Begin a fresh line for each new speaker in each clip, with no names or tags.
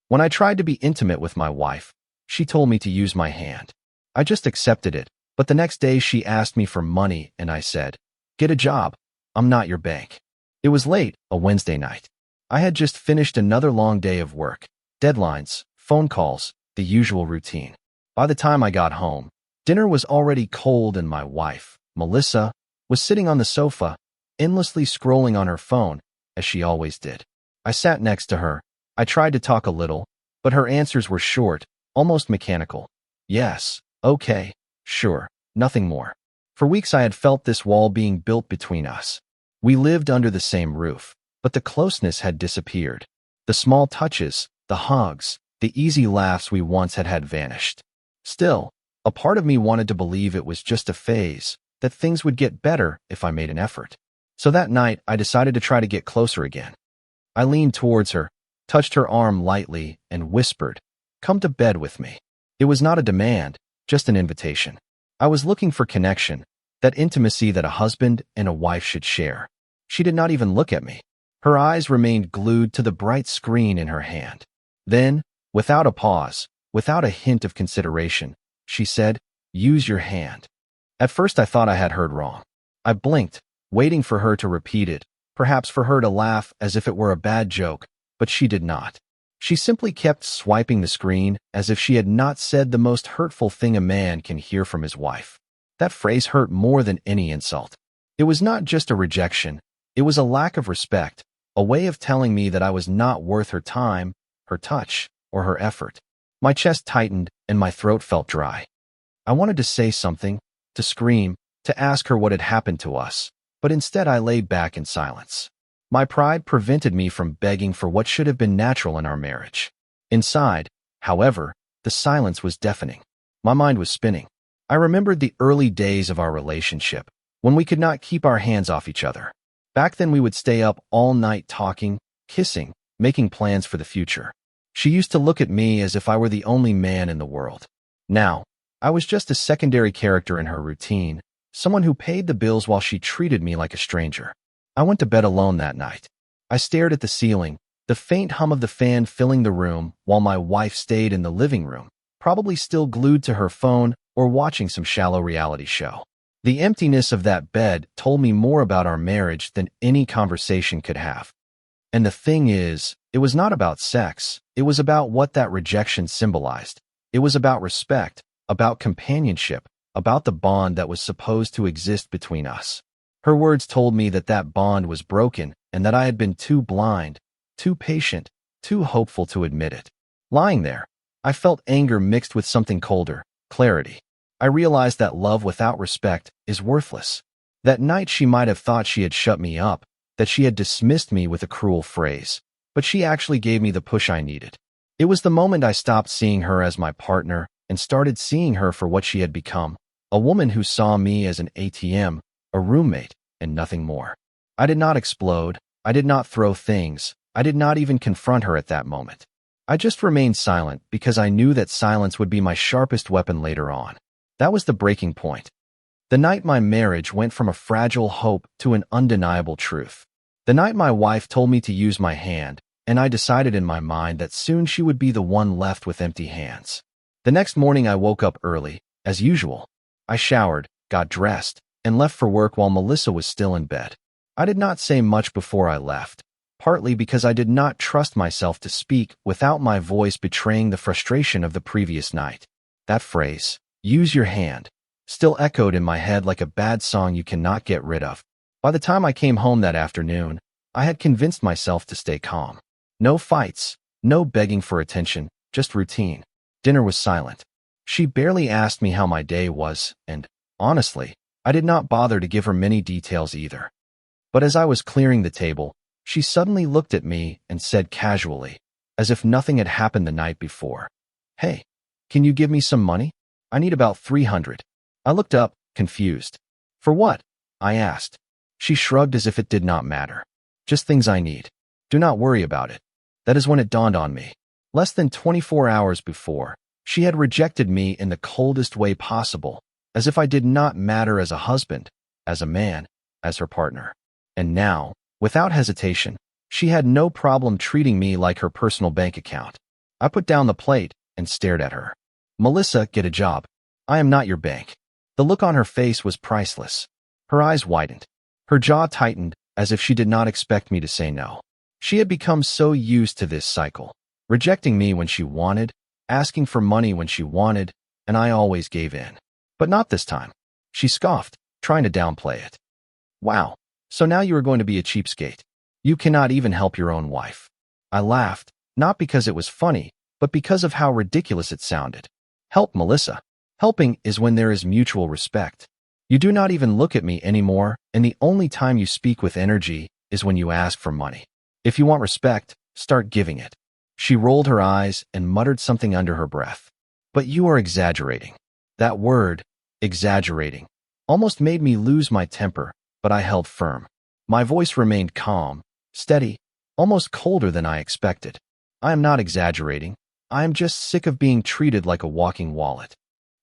When I tried to be intimate with my wife, she told me to use my hand. I just accepted it, but the next day she asked me for money and I said, "Get a job. I'm not your bank." It was late, a Wednesday night. I had just finished another long day of work, deadlines, phone calls, the usual routine. By the time I got home, dinner was already cold and my wife, Melissa, was sitting on the sofa, endlessly scrolling on her phone, as she always did. I sat next to her. I tried to talk a little, but her answers were short, almost mechanical. Yes, okay, sure, nothing more. For weeks I had felt this wall being built between us. We lived under the same roof, but the closeness had disappeared. The small touches, the hugs, the easy laughs we once had vanished. Still, a part of me wanted to believe it was just a phase, that things would get better if I made an effort. So that night, I decided to try to get closer again. I leaned towards her, touched her arm lightly, and whispered, "Come to bed with me." It was not a demand, just an invitation. I was looking for connection, that intimacy that a husband and a wife should share. She did not even look at me. Her eyes remained glued to the bright screen in her hand. Then, without a pause, without a hint of consideration, she said, "Use your hand." At first I thought I had heard wrong. I blinked, waiting for her to repeat it, perhaps for her to laugh as if it were a bad joke, but she did not. She simply kept swiping the screen as if she had not said the most hurtful thing a man can hear from his wife. That phrase hurt more than any insult. It was not just a rejection, it was a lack of respect, a way of telling me that I was not worth her time, her touch, or her effort. My chest tightened and my throat felt dry. I wanted to say something, to scream, to ask her what had happened to us, but instead I lay back in silence. My pride prevented me from begging for what should have been natural in our marriage. Inside, however, the silence was deafening. My mind was spinning. I remembered the early days of our relationship, when we could not keep our hands off each other. Back then we would stay up all night talking, kissing, making plans for the future. She used to look at me as if I were the only man in the world. Now, I was just a secondary character in her routine, someone who paid the bills while she treated me like a stranger. I went to bed alone that night. I stared at the ceiling, the faint hum of the fan filling the room, while my wife stayed in the living room, probably still glued to her phone or watching some shallow reality show. The emptiness of that bed told me more about our marriage than any conversation could have. And the thing is, it was not about sex. It was about what that rejection symbolized. It was about respect, about companionship, about the bond that was supposed to exist between us. Her words told me that that bond was broken and that I had been too blind, too patient, too hopeful to admit it. Lying there, I felt anger mixed with something colder, clarity. I realized that love without respect is worthless. That night she might have thought she had shut me up, that she had dismissed me with a cruel phrase, but she actually gave me the push I needed. It was the moment I stopped seeing her as my partner and started seeing her for what she had become, a woman who saw me as an ATM, a roommate, and nothing more. I did not explode. I did not throw things. I did not even confront her at that moment. I just remained silent because I knew that silence would be my sharpest weapon later on. That was the breaking point. The night my marriage went from a fragile hope to an undeniable truth. The night my wife told me to use my hand, and I decided in my mind that soon she would be the one left with empty hands. The next morning I woke up early, as usual. I showered, got dressed, and left for work while Melissa was still in bed. I did not say much before I left, partly because I did not trust myself to speak without my voice betraying the frustration of the previous night. That phrase, "use your hand," still echoed in my head like a bad song you cannot get rid of. By the time I came home that afternoon, I had convinced myself to stay calm. No fights, no begging for attention, just routine. Dinner was silent. She barely asked me how my day was, and, honestly, I did not bother to give her many details either. But as I was clearing the table, she suddenly looked at me and said casually, as if nothing had happened the night before, "Hey, can you give me some money? I need about 300. I looked up, confused. "For what?" I asked. She shrugged as if it did not matter. "Just things I need. Do not worry about it." That is when it dawned on me. Less than 24 hours before, she had rejected me in the coldest way possible, as if I did not matter as a husband, as a man, as her partner. And now, without hesitation, she had no problem treating me like her personal bank account. I put down the plate and stared at her. Melissa, get a job. I am not your bank. The look on her face was priceless. Her eyes widened. Her jaw tightened as if she did not expect me to say no. She had become so used to this cycle, rejecting me when she wanted, asking for money when she wanted, and I always gave in. But not this time. She scoffed, trying to downplay it. Wow, so now you are going to be a cheapskate. You cannot even help your own wife. I laughed, not because it was funny, but because of how ridiculous it sounded. Help, Melissa. Helping is when there is mutual respect. You do not even look at me anymore, and the only time you speak with energy is when you ask for money. If you want respect, start giving it. She rolled her eyes and muttered something under her breath. But you are exaggerating. That word, exaggerating, almost made me lose my temper, but I held firm. My voice remained calm, steady, almost colder than I expected. I am not exaggerating. I am just sick of being treated like a walking wallet.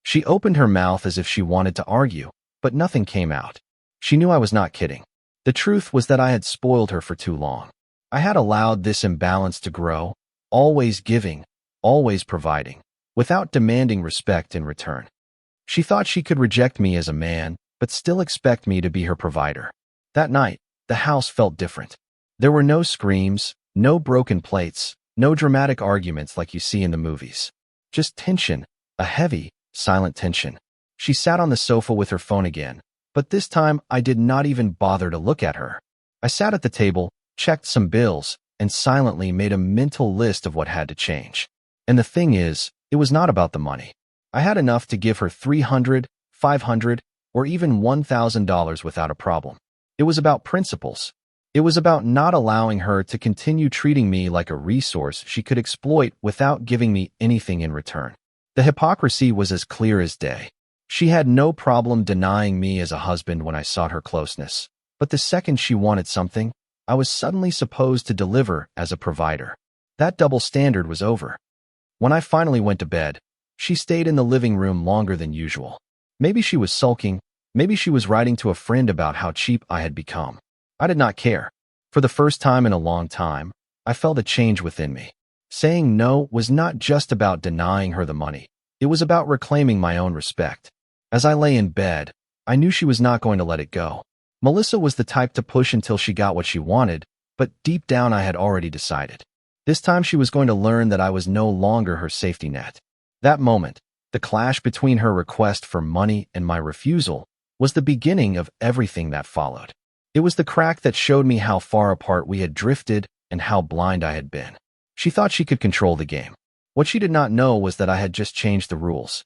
She opened her mouth as if she wanted to argue, but nothing came out. She knew I was not kidding. The truth was that I had spoiled her for too long. I had allowed this imbalance to grow, always giving, always providing, without demanding respect in return. She thought she could reject me as a man, but still expect me to be her provider. That night, the house felt different. There were no screams, no broken plates, no dramatic arguments like you see in the movies. Just tension, a heavy, silent tension. She sat on the sofa with her phone again, but this time I did not even bother to look at her. I sat at the table, checked some bills, and silently made a mental list of what had to change. And the thing is, it was not about the money. I had enough to give her $300, $500, or even $1,000 without a problem. It was about principles. It was about not allowing her to continue treating me like a resource she could exploit without giving me anything in return. The hypocrisy was as clear as day. She had no problem denying me as a husband when I sought her closeness, but the second she wanted something, I was suddenly supposed to deliver as a provider. That double standard was over. When I finally went to bed, she stayed in the living room longer than usual. Maybe she was sulking, maybe she was writing to a friend about how cheap I had become. I did not care. For the first time in a long time, I felt a change within me. Saying no was not just about denying her the money. It was about reclaiming my own respect. As I lay in bed, I knew she was not going to let it go. Melissa was the type to push until she got what she wanted, but deep down I had already decided. This time she was going to learn that I was no longer her safety net. That moment, the clash between her request for money and my refusal, was the beginning of everything that followed. It was the crack that showed me how far apart we had drifted and how blind I had been. She thought she could control the game. What she did not know was that I had just changed the rules.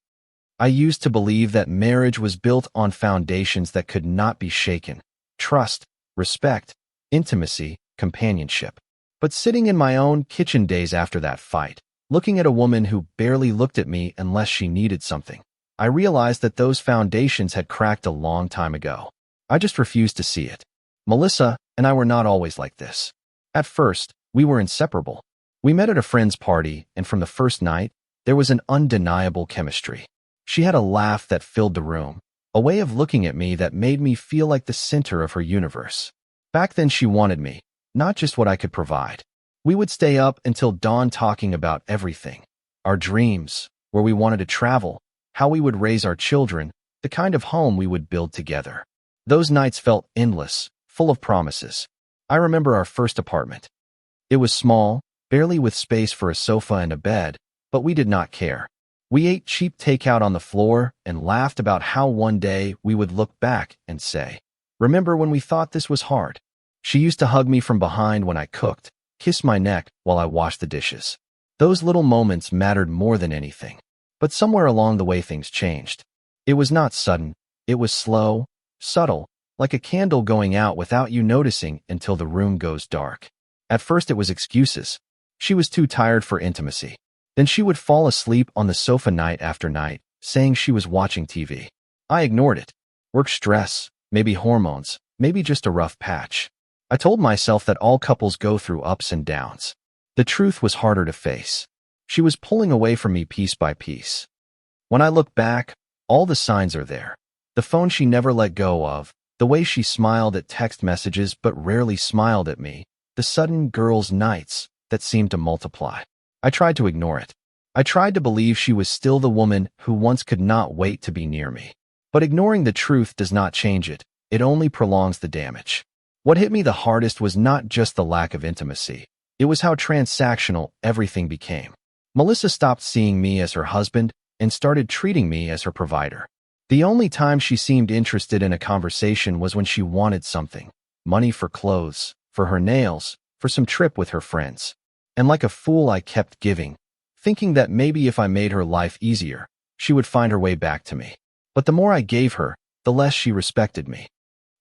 I used to believe that marriage was built on foundations that could not be shaken: trust, respect, intimacy, companionship. But sitting in my own kitchen days after that fight, looking at a woman who barely looked at me unless she needed something, I realized that those foundations had cracked a long time ago. I just refused to see it. Melissa and I were not always like this. At first, we were inseparable. We met at a friend's party, and from the first night, there was an undeniable chemistry. She had a laugh that filled the room, a way of looking at me that made me feel like the center of her universe. Back then she wanted me, not just what I could provide. We would stay up until dawn talking about everything: our dreams, where we wanted to travel, how we would raise our children, the kind of home we would build together. Those nights felt endless, full of promises. I remember our first apartment. It was small, barely with space for a sofa and a bed, but we did not care. We ate cheap takeout on the floor and laughed about how one day we would look back and say, "Remember when we thought this was hard?" She used to hug me from behind when I cooked, kiss my neck while I washed the dishes. Those little moments mattered more than anything. But somewhere along the way things changed. It was not sudden. It was slow, subtle, like a candle going out without you noticing until the room goes dark. At first it was excuses. She was too tired for intimacy. Then she would fall asleep on the sofa night after night, saying she was watching TV. I ignored it. Work stress, maybe hormones, maybe just a rough patch. I told myself that all couples go through ups and downs. The truth was harder to face. She was pulling away from me piece by piece. When I look back, all the signs are there. The phone she never let go of, the way she smiled at text messages but rarely smiled at me, the sudden girls' nights that seemed to multiply. I tried to ignore it. I tried to believe she was still the woman who once could not wait to be near me. But ignoring the truth does not change it. It only prolongs the damage. What hit me the hardest was not just the lack of intimacy. It was how transactional everything became. Melissa stopped seeing me as her husband and started treating me as her provider. The only time she seemed interested in a conversation was when she wanted something. Money for clothes, for her nails, for some trip with her friends. And like a fool, I kept giving, thinking that maybe if I made her life easier, she would find her way back to me. But the more I gave her, the less she respected me.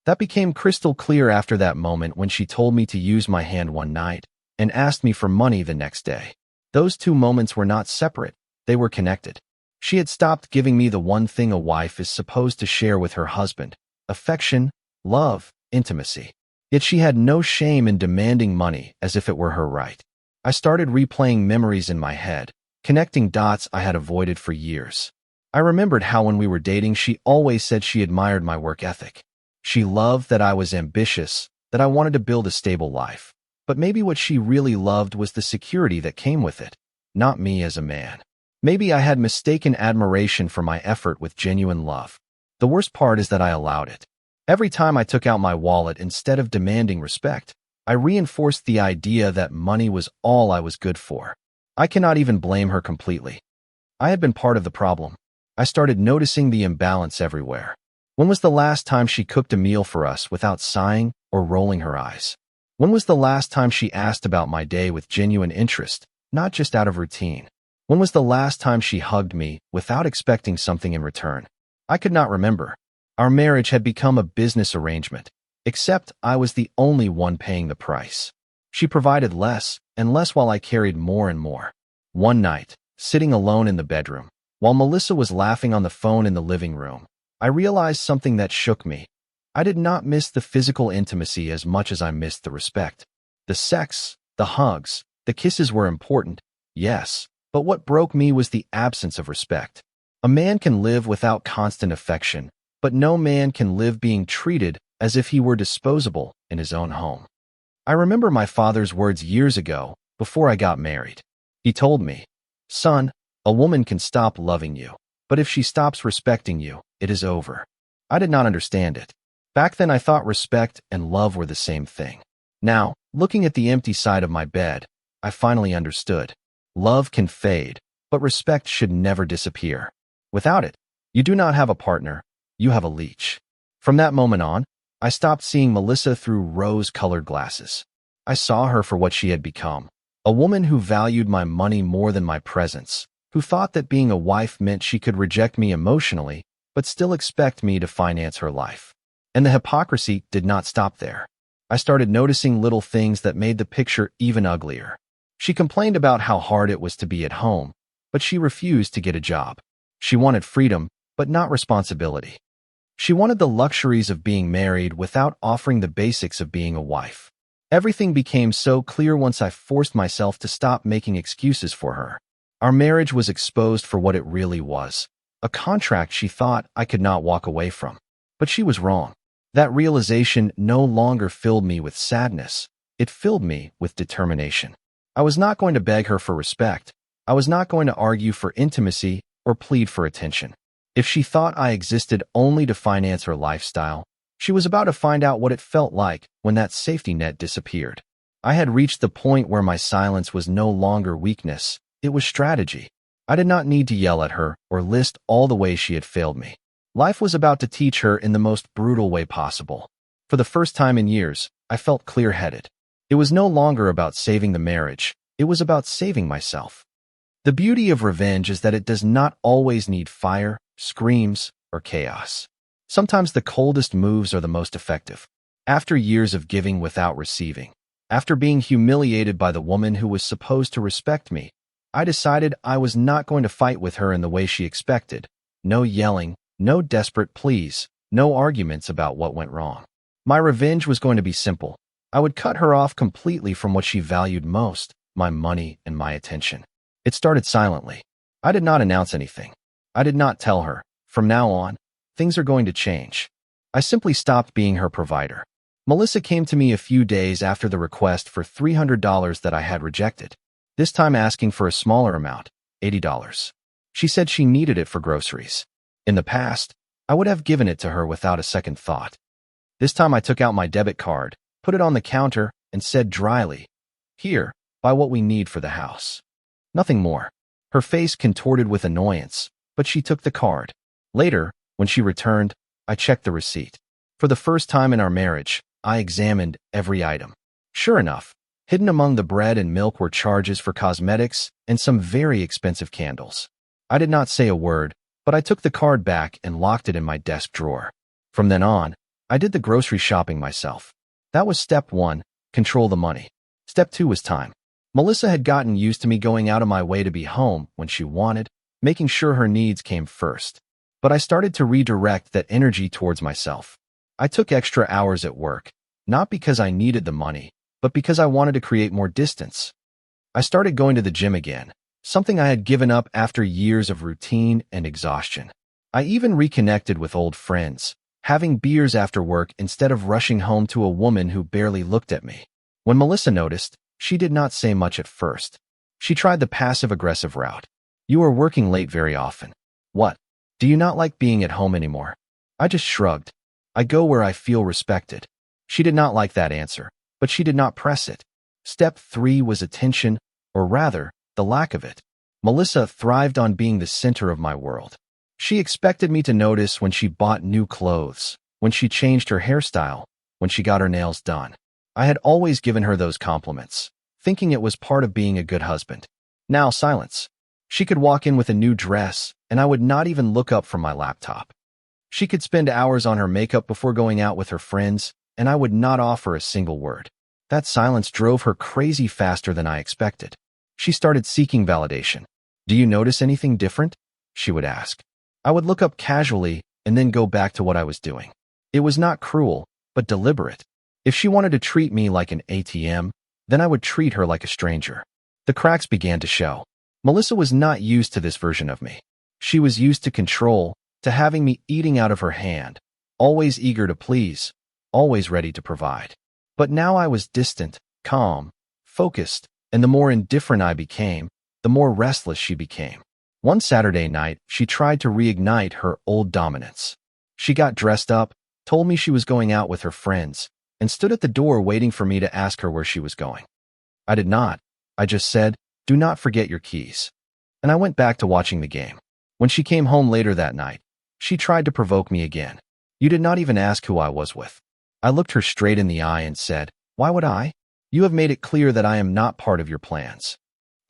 That became crystal clear after that moment when she told me to use my hand one night and asked me for money the next day. Those two moments were not separate, they were connected. She had stopped giving me the one thing a wife is supposed to share with her husband: affection, love, intimacy. Yet she had no shame in demanding money as if it were her right. I started replaying memories in my head, connecting dots I had avoided for years. I remembered how when we were dating she always said she admired my work ethic. She loved that I was ambitious, that I wanted to build a stable life. But maybe what she really loved was the security that came with it, not me as a man. Maybe I had mistaken admiration for my effort with genuine love. The worst part is that I allowed it. Every time I took out my wallet instead of demanding respect, I reinforced the idea that money was all I was good for. I cannot even blame her completely. I had been part of the problem. I started noticing the imbalance everywhere. When was the last time she cooked a meal for us without sighing or rolling her eyes? When was the last time she asked about my day with genuine interest, not just out of routine? When was the last time she hugged me without expecting something in return? I could not remember. Our marriage had become a business arrangement, except I was the only one paying the price. She provided less and less while I carried more and more. One night, sitting alone in the bedroom, while Melissa was laughing on the phone in the living room, I realized something that shook me. I did not miss the physical intimacy as much as I missed the respect. The sex, the hugs, the kisses were important, yes, but what broke me was the absence of respect. A man can live without constant affection, but no man can live being treated as if he were disposable in his own home. I remember my father's words years ago, before I got married. He told me, "Son, a woman can stop loving you, but if she stops respecting you, it is over." I did not understand it. Back then I thought respect and love were the same thing. Now, looking at the empty side of my bed, I finally understood. Love can fade, but respect should never disappear. Without it, you do not have a partner, you have a leech. From that moment on, I stopped seeing Melissa through rose-colored glasses. I saw her for what she had become, a woman who valued my money more than my presence, who thought that being a wife meant she could reject me emotionally, but still expect me to finance her life. And the hypocrisy did not stop there. I started noticing little things that made the picture even uglier. She complained about how hard it was to be at home, but she refused to get a job. She wanted freedom, but not responsibility. She wanted the luxuries of being married without offering the basics of being a wife. Everything became so clear once I forced myself to stop making excuses for her. Our marriage was exposed for what it really was, a contract she thought I could not walk away from. But she was wrong. That realization no longer filled me with sadness. It filled me with determination. I was not going to beg her for respect. I was not going to argue for intimacy or plead for attention. If she thought I existed only to finance her lifestyle, she was about to find out what it felt like when that safety net disappeared. I had reached the point where my silence was no longer weakness, it was strategy. I did not need to yell at her or list all the ways she had failed me. Life was about to teach her in the most brutal way possible. For the first time in years, I felt clear-headed. It was no longer about saving the marriage, it was about saving myself. The beauty of revenge is that it does not always need fire, screams, or chaos. Sometimes the coldest moves are the most effective. After years of giving without receiving, after being humiliated by the woman who was supposed to respect me, I decided I was not going to fight with her in the way she expected. No yelling, no desperate pleas, no arguments about what went wrong. My revenge was going to be simple. I would cut her off completely from what she valued most, my money and my attention. It started silently. I did not announce anything. I did not tell her, from now on, things are going to change. I simply stopped being her provider. Melissa came to me a few days after the request for $300 that I had rejected. this time asking for a smaller amount, $80. She said she needed it for groceries. In the past, I would have given it to her without a second thought. This time I took out my debit card, put it on the counter, and said dryly, "Here, buy what we need for the house." Nothing more. Her face contorted with annoyance, but she took the card. Later, when she returned, I checked the receipt. For the first time in our marriage, I examined every item. Sure enough, hidden among the bread and milk were charges for cosmetics and some very expensive candles. I did not say a word, but I took the card back and locked it in my desk drawer. From then on, I did the grocery shopping myself. That was step 1, control the money. Step 2 was time. Melissa had gotten used to me going out of my way to be home when she wanted, making sure her needs came first. But I started to redirect that energy towards myself. I took extra hours at work, not because I needed the money, but because I wanted to create more distance. I started going to the gym again, something I had given up after years of routine and exhaustion. I even reconnected with old friends, having beers after work instead of rushing home to a woman who barely looked at me. When Melissa noticed, she did not say much at first. She tried the passive-aggressive route. "You are working late very often. What? Do you not like being at home anymore?" I just shrugged. I go where I feel respected. She did not like that answer, but she did not press it. Step 3 was attention, or rather, the lack of it. Melissa thrived on being the center of my world. She expected me to notice when she bought new clothes, when she changed her hairstyle, when she got her nails done. I had always given her those compliments, thinking it was part of being a good husband. Now silence. She could walk in with a new dress, and I would not even look up from my laptop. She could spend hours on her makeup before going out with her friends, and I would not offer a single word. That silence drove her crazy faster than I expected. She started seeking validation. "Do you notice anything different?" she would ask. I would look up casually and then go back to what I was doing. It was not cruel, but deliberate. If she wanted to treat me like an ATM, then I would treat her like a stranger. The cracks began to show. Melissa was not used to this version of me. She was used to control, to having me eating out of her hand, always eager to please, always ready to provide. But now I was distant, calm, focused, and the more indifferent I became, the more restless she became. One Saturday night, she tried to reignite her old dominance. She got dressed up, told me she was going out with her friends, and stood at the door waiting for me to ask her where she was going. I did not. I just said, "Do not forget your keys." And I went back to watching the game. When she came home later that night, she tried to provoke me again. "You did not even ask who I was with." I looked her straight in the eye and said, "Why would I? You have made it clear that I am not part of your plans."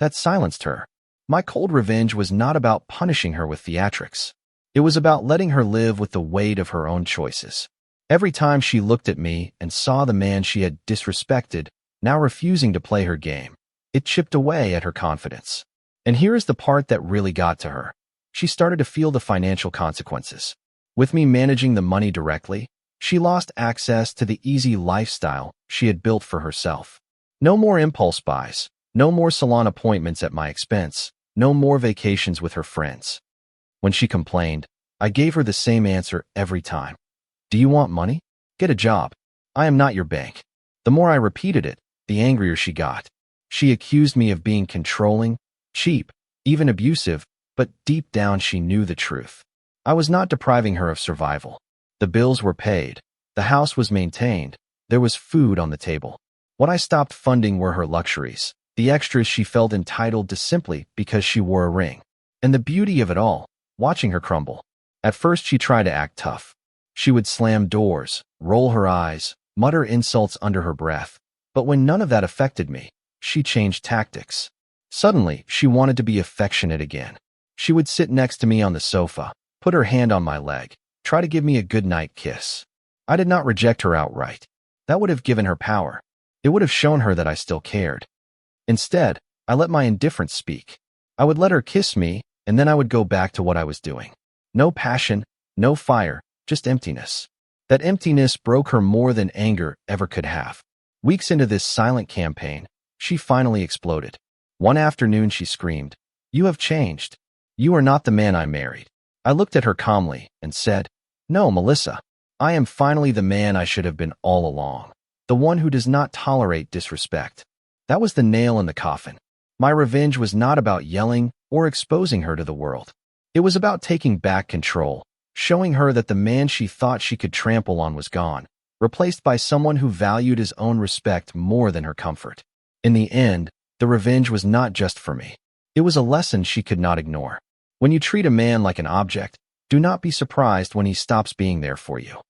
That silenced her. My cold revenge was not about punishing her with theatrics. It was about letting her live with the weight of her own choices. Every time she looked at me and saw the man she had disrespected, now refusing to play her game, it chipped away at her confidence. And here is the part that really got to her. She started to feel the financial consequences. With me managing the money directly, she lost access to the easy lifestyle she had built for herself. No more impulse buys, no more salon appointments at my expense, no more vacations with her friends. When she complained, I gave her the same answer every time. "Do you want money? Get a job. I am not your bank." The more I repeated it, the angrier she got. She accused me of being controlling, cheap, even abusive, but deep down she knew the truth. I was not depriving her of survival. The bills were paid. The house was maintained. There was food on the table. What I stopped funding were her luxuries, the extras she felt entitled to simply because she wore a ring. And the beauty of it all, watching her crumble. At first she tried to act tough. She would slam doors, roll her eyes, mutter insults under her breath. But when none of that affected me, she changed tactics. Suddenly, she wanted to be affectionate again. She would sit next to me on the sofa, put her hand on my leg, try to give me a goodnight kiss. I did not reject her outright. That would have given her power. It would have shown her that I still cared. Instead, I let my indifference speak. I would let her kiss me, and then I would go back to what I was doing. No passion, no fire, just emptiness. That emptiness broke her more than anger ever could have. Weeks into this silent campaign, she finally exploded. One afternoon she screamed, "You have changed. You are not the man I married." I looked at her calmly and said, "No, Melissa. I am finally the man I should have been all along. The one who does not tolerate disrespect." That was the nail in the coffin. My revenge was not about yelling or exposing her to the world. It was about taking back control, showing her that the man she thought she could trample on was gone, replaced by someone who valued his own respect more than her comfort. In the end, the revenge was not just for me. It was a lesson she could not ignore. When you treat a man like an object, do not be surprised when he stops being there for you.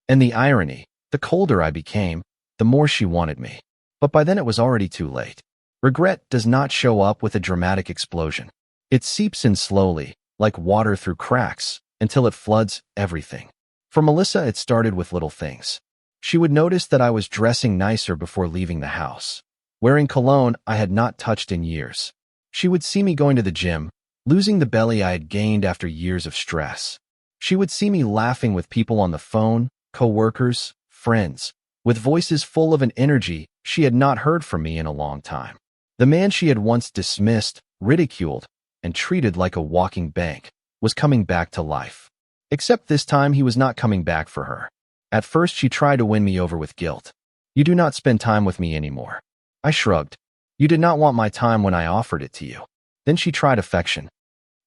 And the irony, the colder I became, the more she wanted me. But by then it was already too late. Regret does not show up with a dramatic explosion. It seeps in slowly, like water through cracks, until it floods everything. For Melissa, it started with little things. She would notice that I was dressing nicer before leaving the house, wearing cologne I had not touched in years. She would see me going to the gym, losing the belly I had gained after years of stress. She would see me laughing with people on the phone, co-workers, friends, with voices full of an energy she had not heard from me in a long time. The man she had once dismissed, ridiculed, and treated like a walking bank was coming back to life. Except this time he was not coming back for her. At first she tried to win me over with guilt. "You do not spend time with me anymore." I shrugged. "You did not want my time when I offered it to you." Then she tried affection.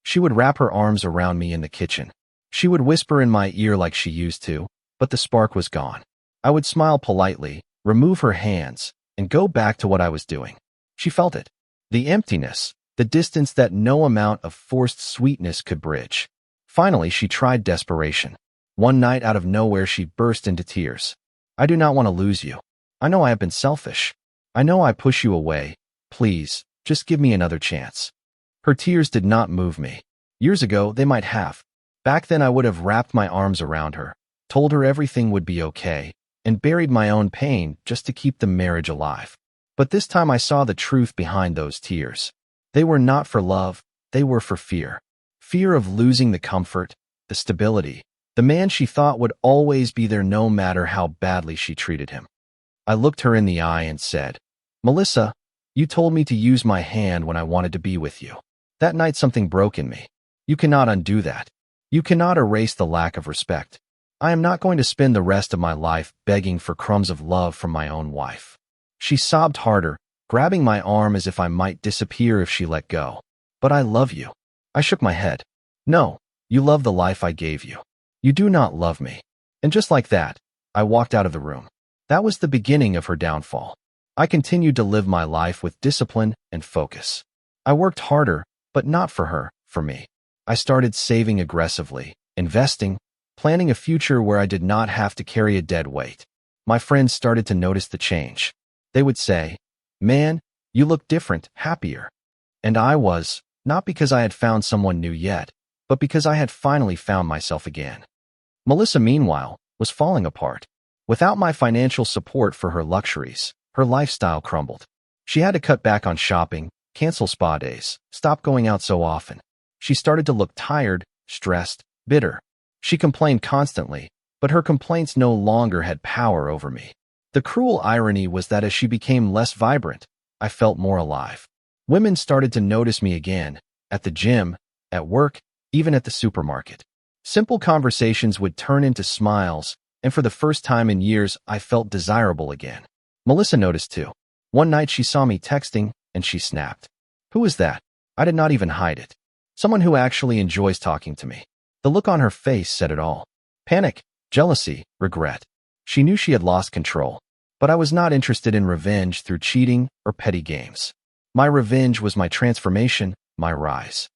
She would wrap her arms around me in the kitchen. She would whisper in my ear like she used to, but the spark was gone. I would smile politely, remove her hands, and go back to what I was doing. She felt it. The emptiness, the distance that no amount of forced sweetness could bridge. Finally, she tried desperation. One night out of nowhere, she burst into tears. "I do not want to lose you. I know I have been selfish. I know I push you away. Please, just give me another chance." Her tears did not move me. Years ago, they might have. Back then, I would have wrapped my arms around her, told her everything would be okay, and buried my own pain just to keep the marriage alive. But this time I saw the truth behind those tears. They were not for love, they were for fear. Fear of losing the comfort, the stability, the man she thought would always be there no matter how badly she treated him. I looked her in the eye and said, "Melissa, you told me to use my hand when I wanted to be with you. That night something broke in me. You cannot undo that. You cannot erase the lack of respect. I am not going to spend the rest of my life begging for crumbs of love from my own wife." She sobbed harder, grabbing my arm as if I might disappear if she let go. "But I love you." I shook my head. "No, you love the life I gave you. You do not love me." And just like that, I walked out of the room. That was the beginning of her downfall. I continued to live my life with discipline and focus. I worked harder, but not for her, for me. I started saving aggressively, investing, planning a future where I did not have to carry a dead weight. My friends started to notice the change. They would say, "Man, you look different, happier." And I was, not because I had found someone new yet, but because I had finally found myself again. Melissa, meanwhile, was falling apart. Without my financial support for her luxuries, her lifestyle crumbled. She had to cut back on shopping, cancel spa days, stop going out so often. She started to look tired, stressed, bitter. She complained constantly, but her complaints no longer had power over me. The cruel irony was that as she became less vibrant, I felt more alive. Women started to notice me again, at the gym, at work, even at the supermarket. Simple conversations would turn into smiles, and for the first time in years, I felt desirable again. Melissa noticed too. One night she saw me texting, and she snapped. "Who is that?" I did not even hide it. "Someone who actually enjoys talking to me." The look on her face said it all. Panic, jealousy, regret. She knew she had lost control. But I was not interested in revenge through cheating or petty games. My revenge was my transformation, my rise.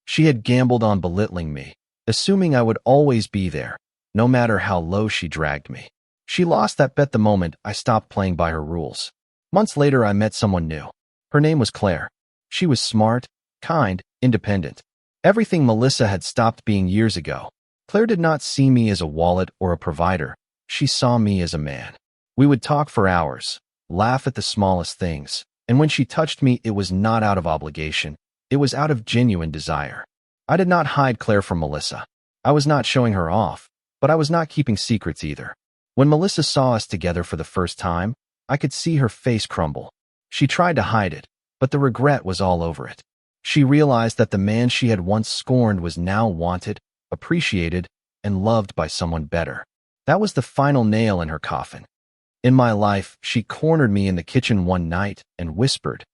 She had gambled on belittling me, assuming I would always be there, no matter how low she dragged me. She lost that bet the moment I stopped playing by her rules. Months later, I met someone new. Her name was Claire. She was smart, kind, independent. Everything Melissa had stopped being years ago. Claire did not see me as a wallet or a provider. She saw me as a man. We would talk for hours, laugh at the smallest things, and when she touched me, it was not out of obligation. It was out of genuine desire. I did not hide Claire from Melissa. I was not showing her off, but I was not keeping secrets either. When Melissa saw us together for the first time, I could see her face crumble. She tried to hide it, but the regret was all over it. She realized that the man she had once scorned was now wanted, appreciated, and loved by someone better. That was the final nail in her coffin. In my life, she cornered me in the kitchen one night and whispered,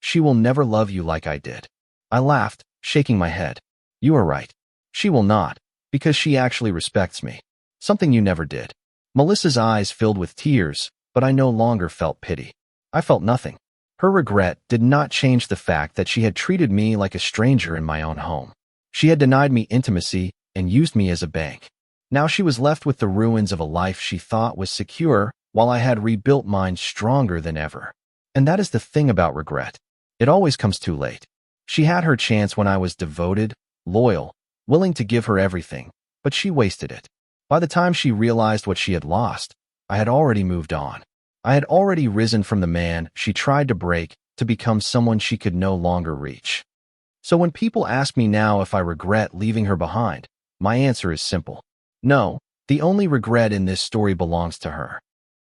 She will never love you like I did. I laughed, shaking my head. You are right. She will not, because she actually respects me. Something you never did. Melissa's eyes filled with tears, but I no longer felt pity. I felt nothing. Her regret did not change the fact that she had treated me like a stranger in my own home. She had denied me intimacy and used me as a bank. Now she was left with the ruins of a life she thought was secure, while I had rebuilt mine stronger than ever. And that is the thing about regret. It always comes too late. She had her chance when I was devoted, loyal, willing to give her everything, but she wasted it. By the time she realized what she had lost, I had already moved on. I had already risen from the man she tried to break to become someone she could no longer reach. So when people ask me now if I regret leaving her behind, my answer is simple. No, the only regret in this story belongs to her.